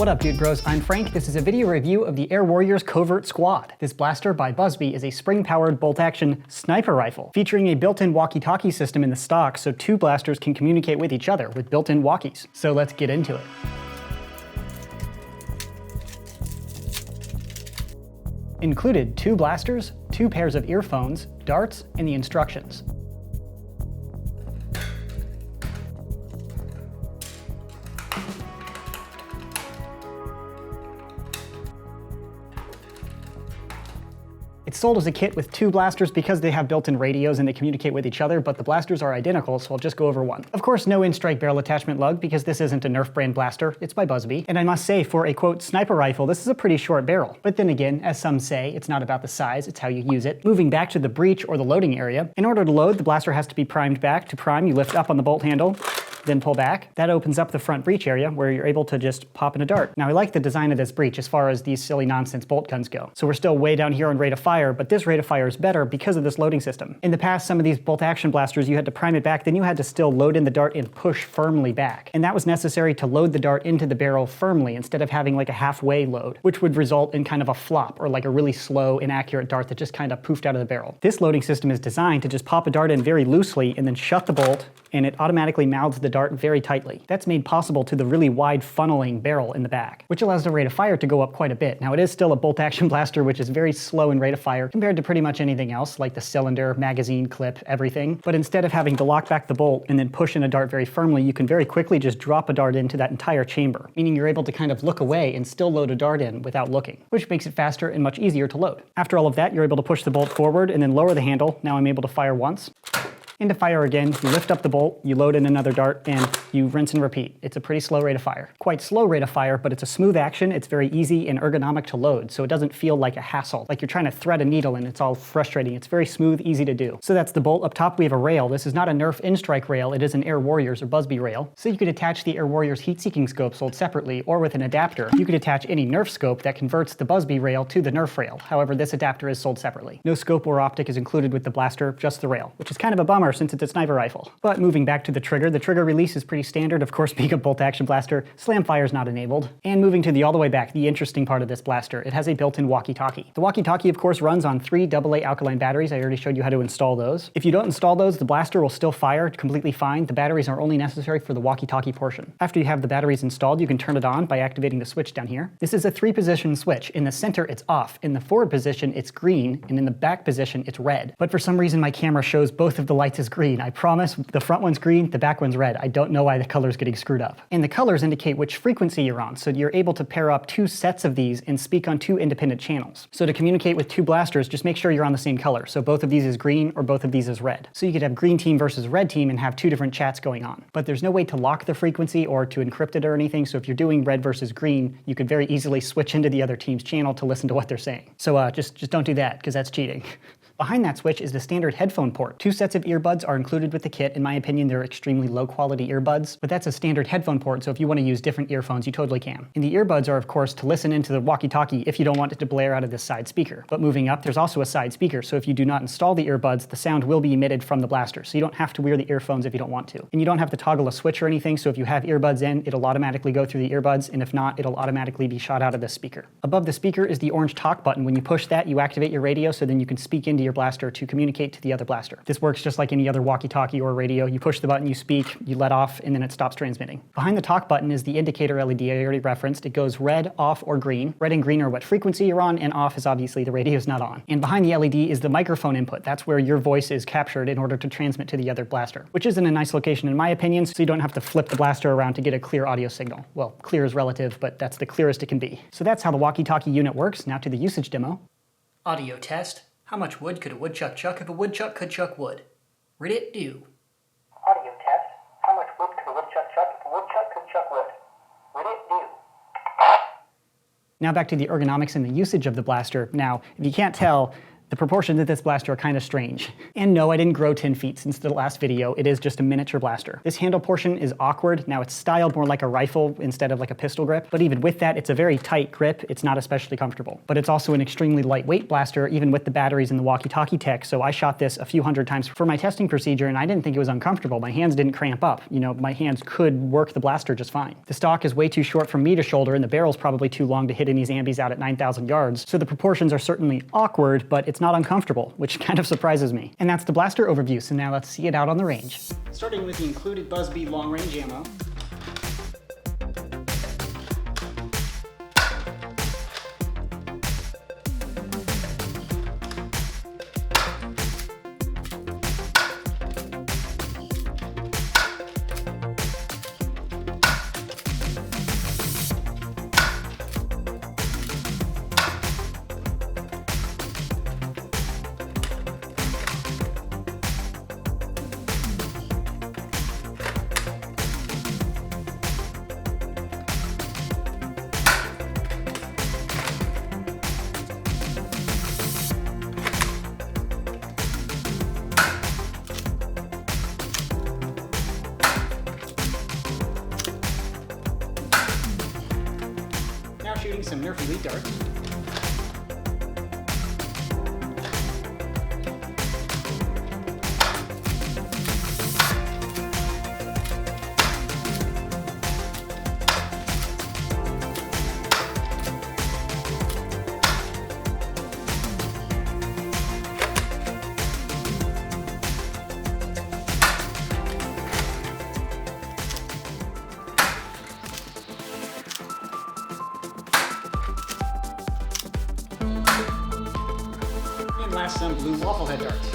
What up, dude bros? I'm Frank. This is a video review of the Air Warriors Covert Squad. This blaster by Busby is a spring-powered bolt-action sniper rifle, featuring a built-in walkie-talkie system in the stock so two blasters can communicate with each other with built-in walkies. So let's get into it. Included 2 blasters, 2 pairs of earphones, darts, and the instructions. It's sold as a kit with 2 blasters because they have built-in radios and they communicate with each other, but the blasters are identical, so I'll just go over one. Of course, no in-strike barrel attachment lug because this isn't a Nerf brand blaster, it's by Busby. And I must say, for a quote sniper rifle, this is a pretty short barrel. But then again, as some say, it's not about the size, it's how you use it. Moving back to the breech or the loading area, in order to load, the blaster has to be primed back. To prime, you lift up on the bolt handle, then pull back. That opens up the front breech area where you're able to just pop in a dart. Now I like the design of this breech as far as these silly nonsense bolt guns go. So we're still way down here on rate of fire, but this rate of fire is better because of this loading system. In the past, some of these bolt action blasters, you had to prime it back, then you had to still load in the dart and push firmly back. And that was necessary to load the dart into the barrel firmly instead of having like a halfway load, which would result in kind of a flop or like a really slow, inaccurate dart that just kind of poofed out of the barrel. This loading system is designed to just pop a dart in very loosely and then shut the bolt, and it automatically mouths the dart very tightly. That's made possible to the really wide funneling barrel in the back, which allows the rate of fire to go up quite a bit. Now it is still a bolt action blaster, which is very slow in rate of fire compared to pretty much anything else, like the cylinder, magazine, clip, everything. But instead of having to lock back the bolt and then push in a dart very firmly, you can very quickly just drop a dart into that entire chamber, meaning you're able to kind of look away and still load a dart in without looking, which makes it faster and much easier to load. After all of that, you're able to push the bolt forward and then lower the handle. Now I'm able to fire once. And to fire again, you lift up the bolt, you load in another dart, and you rinse and repeat. It's a pretty slow rate of fire. Quite slow rate of fire, but it's a smooth action. It's very easy and ergonomic to load, so it doesn't feel like a hassle, like you're trying to thread a needle and it's all frustrating. It's very smooth, easy to do. So that's the bolt. Up top we have a rail. This is not a Nerf in-strike rail, it is an Air Warriors or Busby rail. So you could attach the Air Warriors heat-seeking scope sold separately, or with an adapter. You could attach any Nerf scope that converts the Busby rail to the Nerf rail. However, this adapter is sold separately. No scope or optic is included with the blaster, just the rail, which is kind of a bummer since it's a sniper rifle. But moving back to the trigger release is pretty standard. Of course, being a bolt-action blaster, slam fire is not enabled. And moving to the all the way back, the interesting part of this blaster, it has a built-in walkie-talkie. The walkie-talkie, of course, runs on 3 AA alkaline batteries. I already showed you how to install those. If you don't install those, the blaster will still fire completely fine. The batteries are only necessary for the walkie-talkie portion. After you have the batteries installed, you can turn it on by activating the switch down here. This is a 3-position switch. In the center, it's off. In the forward position, it's green, and in the back position, it's red. But for some reason, my camera shows both of the lights as green. I promise the front one's green, the back one's red. I don't know why the color's getting screwed up. And the colors indicate which frequency you're on, so you're able to pair up 2 sets of these and speak on 2 independent channels. So to communicate with 2 blasters, just make sure you're on the same color. So both of these is green or both of these is red. So you could have green team versus red team and have 2 different chats going on. But there's no way to lock the frequency or to encrypt it or anything, so if you're doing red versus green, you could very easily switch into the other team's channel to listen to what they're saying. So just don't do that, because that's cheating. Behind that switch is the standard headphone port. 2 sets of earbuds are included with the kit. In my opinion, they're extremely low quality earbuds, but that's a standard headphone port, so if you want to use different earphones, you totally can. And the earbuds are, of course, to listen into the walkie-talkie if you don't want it to blare out of this side speaker. But moving up, there's also a side speaker, so if you do not install the earbuds, the sound will be emitted from the blaster, so you don't have to wear the earphones if you don't want to. And you don't have to toggle a switch or anything, so if you have earbuds in, it'll automatically go through the earbuds, and if not, it'll automatically be shot out of the speaker. Above the speaker is the orange talk button. When you push that, you activate your radio, so then you can speak into your blaster to communicate to the other blaster. This works just like any other walkie-talkie or radio. You push the button, you speak, you let off, and then it stops transmitting. Behind the talk button is the indicator LED I already referenced. It goes red, off, or green. Red and green are what frequency you're on, and off is obviously the radio is not on. And behind the LED is the microphone input. That's where your voice is captured in order to transmit to the other blaster, which is in a nice location in my opinion, so you don't have to flip the blaster around to get a clear audio signal. Well, clear is relative, but that's the clearest it can be. So that's how the walkie-talkie unit works. Now to the usage demo. Audio test. How much wood could a woodchuck chuck if a woodchuck could chuck wood? Read it do. Audio test. How much wood could a woodchuck chuck if a woodchuck could chuck wood? Read it do. Now back to the ergonomics and the usage of the blaster. Now, if you can't tell, The proportions of this blaster are kind of strange. And no, I didn't grow 10 feet since the last video. It is just a miniature blaster. This handle portion is awkward. Now it's styled more like a rifle instead of like a pistol grip. But even with that, it's a very tight grip. It's not especially comfortable. But it's also an extremely lightweight blaster, even with the batteries and the walkie-talkie tech. So I shot this a few hundred times for my testing procedure, and I didn't think it was uncomfortable. My hands didn't cramp up. You know, my hands could work the blaster just fine. The stock is way too short from me to shoulder, and the barrel's probably too long to hit any zombies out at 9,000 yards. So the proportions are certainly awkward, but it's not uncomfortable, which kind of surprises me. And that's the blaster overview, so now let's see it out on the range. Starting with the included Buzzbee long-range ammo. Shooting some Nerf Elite darts. Last, some blue waffle head darts.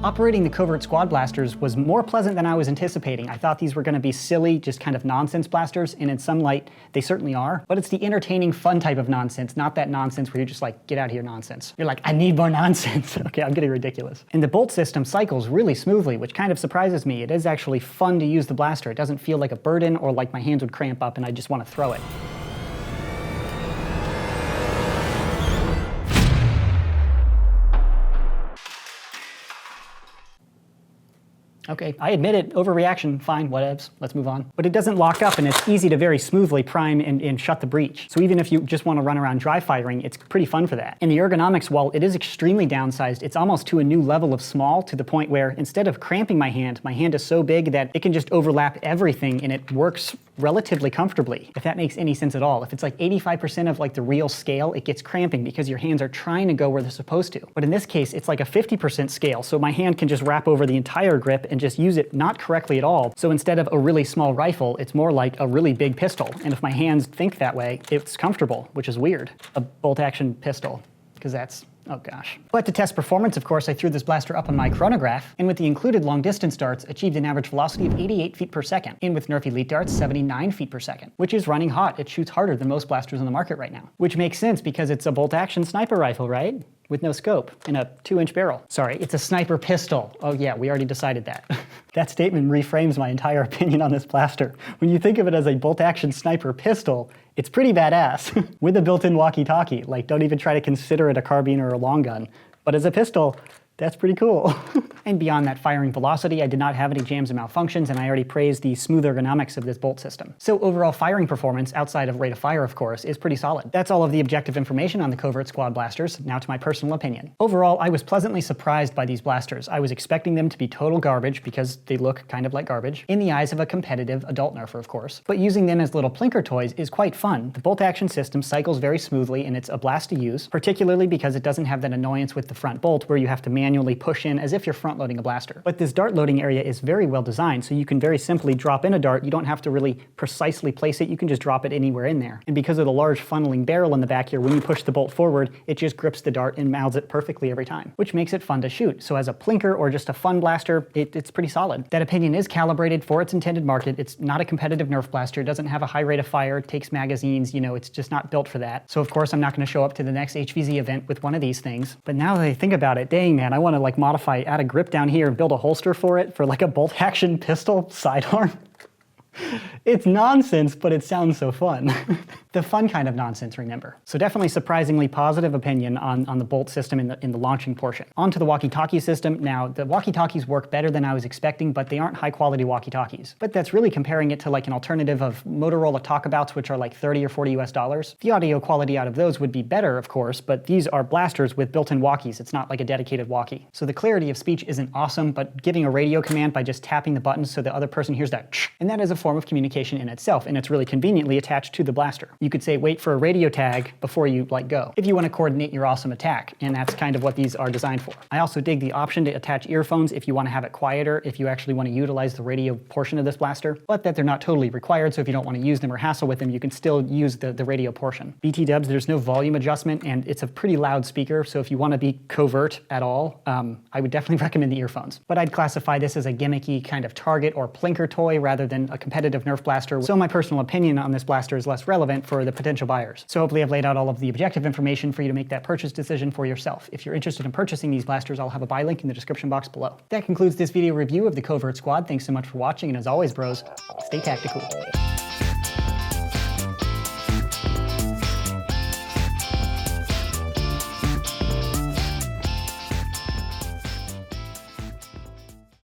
Operating the Covert squad blasters was more pleasant than I was anticipating. I thought these were going to be silly, just kind of nonsense blasters, and in some light, they certainly are. But it's the entertaining, fun type of nonsense, not that nonsense where you're just like, get out of here nonsense. You're like, I need more nonsense. Okay, I'm getting ridiculous. And the bolt system cycles really smoothly, which kind of surprises me. It is actually fun to use the blaster. It doesn't feel like a burden or like my hands would cramp up and I just want to throw it. Okay, I admit it, overreaction, fine, whatevs, let's move on. But it doesn't lock up and it's easy to very smoothly prime and shut the breech. So even if you just want to run around dry firing, it's pretty fun for that. And the ergonomics, while it is extremely downsized, it's almost to a new level of small, to the point where instead of cramping my hand is so big that it can just overlap everything and it works relatively comfortably, if that makes any sense at all. If it's like 85% of like the real scale, it gets cramping because your hands are trying to go where they're supposed to. But in this case, it's like a 50% scale, so my hand can just wrap over the entire grip and just use it not correctly at all. So instead of a really small rifle, it's more like a really big pistol. And if my hands think that way, it's comfortable, which is weird. A bolt action pistol, because that's, oh gosh. But to test performance, of course, I threw this blaster up on my chronograph, and with the included long distance darts, achieved an average velocity of 88 feet per second, and with Nerf Elite darts, 79 feet per second, which is running hot. It shoots harder than most blasters on the market right now. Which makes sense because it's a bolt action sniper rifle, right? With no scope and a 2-inch barrel. Sorry, it's a sniper pistol. Oh yeah, we already decided that. That statement reframes my entire opinion on this blaster. When you think of it as a bolt-action sniper pistol, it's pretty badass. With a built-in walkie-talkie. Like, don't even try to consider it a carbine or a long gun. But as a pistol, that's pretty cool. And beyond that firing velocity, I did not have any jams and malfunctions, and I already praised the smooth ergonomics of this bolt system. So overall firing performance, outside of rate of fire of course, is pretty solid. That's all of the objective information on the Covert squad blasters. Now to my personal opinion. Overall, I was pleasantly surprised by these blasters. I was expecting them to be total garbage because they look kind of like garbage, in the eyes of a competitive adult nerfer of course. But using them as little plinker toys is quite fun. The bolt action system cycles very smoothly and it's a blast to use, particularly because it doesn't have that annoyance with the front bolt where you have to manually manually push in as if you're front loading a blaster. But this dart loading area is very well designed, so you can very simply drop in a dart. You don't have to really precisely place it. You can just drop it anywhere in there. And because of the large funneling barrel in the back here, when you push the bolt forward, it just grips the dart and mouths it perfectly every time, which makes it fun to shoot. So as a plinker or just a fun blaster, it's pretty solid. That opinion is calibrated for its intended market. It's not a competitive Nerf blaster. It doesn't have a high rate of fire. It takes magazines. You know, it's just not built for that. So of course, I'm not going to show up to the next HVZ event with one of these things. But now that I think about it, dang man, I want to like modify, add a grip down here and build a holster for it for like a bolt action pistol sidearm. It's nonsense, but it sounds so fun. The fun kind of nonsense, remember. So definitely surprisingly positive opinion on the bolt system in the launching portion. On to the walkie-talkie system. Now, the walkie-talkies work better than I was expecting, but they aren't high-quality walkie-talkies. But that's really comparing it to like an alternative of Motorola Talkabouts, which are like $30 or $40 US. The audio quality out of those would be better, of course, but these are blasters with built-in walkies. It's not like a dedicated walkie. So the clarity of speech isn't awesome, but giving a radio command by just tapping the buttons so the other person hears that, and that is a form of communication in itself, and it's really conveniently attached to the blaster. You could say wait for a radio tag before you like go, if you want to coordinate your awesome attack, and that's kind of what these are designed for. I also dig the option to attach earphones if you want to have it quieter, if you actually want to utilize the radio portion of this blaster, but that they're not totally required, so if you don't want to use them or hassle with them, you can still use the radio portion. BT dubs, there's no volume adjustment, and it's a pretty loud speaker, so if you want to be covert at all, I would definitely recommend the earphones. But I'd classify this as a gimmicky kind of target or plinker toy rather than a competitive Nerf blaster, so my personal opinion on this blaster is less relevant for the potential buyers. So hopefully I've laid out all of the objective information for you to make that purchase decision for yourself. If you're interested in purchasing these blasters, I'll have a buy link in the description box below. That concludes this video review of the Covert Squad. Thanks so much for watching, and as always, bros, stay tactical.